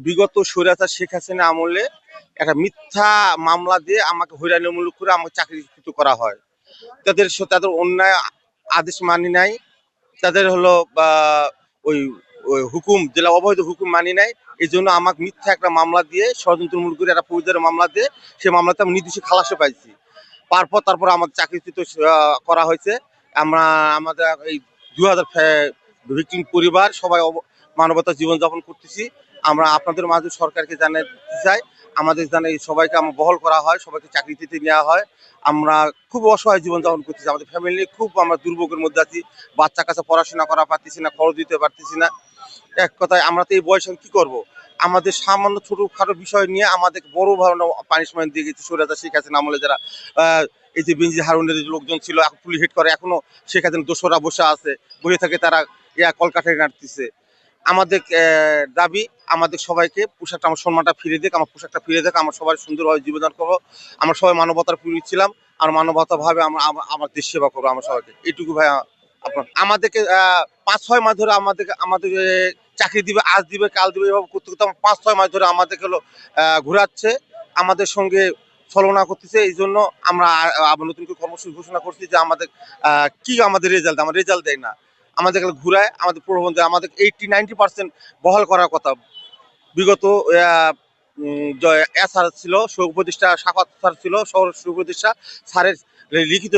বিগত স্বৈরাচার শেখ হাসিনা আমলে একটা মিথ্যা মামলা দিয়ে আমাকে হয়রানিমূলক করে আমাকে চাকরিচ্যুত করা হয়। তাদের অন্যায় আদেশ মানি নাই, তাদের হলো বা ওই ওই হুকুম জেলা অবৈধ হুকুম মানি নাই। এই জন্য আমাকে মিথ্যা একটা মামলা দিয়ে ষড়যন্ত্রমূলক করে একটা ফৌজদারি মামলা দিয়ে সেই মামলাতে আমি নির্দোষী খালাসে পাইছি। তারপর আমাদের চাকরিচ্যুত করা হয়েছে। আমরা আমাদের এই ২০০০ ভিকটিম পরিবার সবাই মানবতার জীবনযাপন করতেছি। আমরা আপনাদের মাঝে সরকারকে জানাতে চাই, আমাদের জানাই সবাইকে আমরা বহাল করা হয়, সবাইকে চাকরিতে নেওয়া হয়। আমরা খুব অসহায় জীবনযাপন করতেছি, আমাদের ফ্যামিলি খুব আমরা দুর্ভোগের মধ্যে আছি। বাচ্চা কাছে পড়াশোনা করা পারতেছি না, খরচ দিতে পারতেছি না। এক কথায় আমরা তো এই বয়সে কি করব? আমাদের সামান্য ছোটখাটো বিষয় নিয়ে আমাদের বড় ধরনের পানিশমেন্ট দিয়ে গেছে স্বৈরাচার শেখ হাসিনা আমলে যারা এই যে বেনজির হারুনের যে লোকজন ছিল, এখন পুলিশ হেড করে, এখনো শেখ হাসিনা দোসরা বসে আছে, বসে থাকে তারা কলকাতায় নাড়তেছে। আমাদের দাবি, আমাদের সবাইকে পোশাকটা, আমার সম্মানটা ফিরে দেখ, আমার পোশাকটা ফিরে দেখ, আমরা সবাই সুন্দরভাবে জীবনযাপন করবো। আমরা সবাই মানবতার পুরী ছিলাম, আর মানবতা ভাবে আমরা আমার দেশ সেবা করবো। আমরা সবাইকে এইটুকু ভাই আপনার আমাদেরকে ৫-৬ মাস ধরে আমাদের চাকরি দিবে, আজ দিবে, কাল দিবে, এভাবে করতে করতে ৫-৬ মাস ধরে আমাদেরকে হলো ঘোরাচ্ছে, আমাদের সঙ্গে ছলনা করতেছে। এই জন্য আমরা আবার নতুন করে কর্মসূচি ঘোষণা করছি যে আমাদের কি আমাদের রেজাল্ট, আমার রেজাল্ট দেয় না, আমাদের ঘুরায়, আমাদের প্রবন্ধ আমাদের 80-90% বহাল করার কথা। বিগত স্যার ছিল উপদেষ্টা, সাফাত স্যার ছিল শহর উপদেষ্টা, স্যারের লিখিত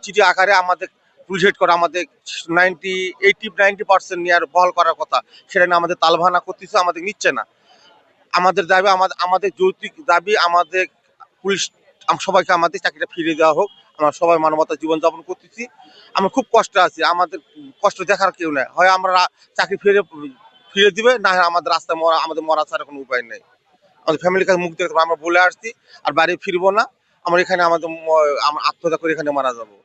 চিঠি আকারে আমাদের পুলিশ হেড করে আমাদের 80-90% নেওয়ার বহাল করার কথা, সেটা নিয়ে আমাদের তালভানা করতেছে, আমাদের নিচ্ছে না। আমাদের দাবি, আমাদের যৌক্তিক দাবি, আমাদের পুলিশ সবাইকে আমাদের চাকরিটা ফিরিয়ে দেওয়া হোক। আমরা সবাই মানবতার জীবনযাপন করতেছি, আমরা খুব কষ্টে আছি, আমাদের কষ্ট দেখার কেউ নেই। হয় আমরা চাকরি ফিরে দিবে, না হয় আমাদের রাস্তায় মরা, আমাদের মরা ছাড়া কোনো উপায় নেই। আমাদের ফ্যামিলির কাছে মুখ দেখতে আমরা বলে আসছি, আর বাড়ি ফিরবো না, আমরা এখানে আমাদের আমরা আত্মহত্যা করে এখানে মারা যাবো।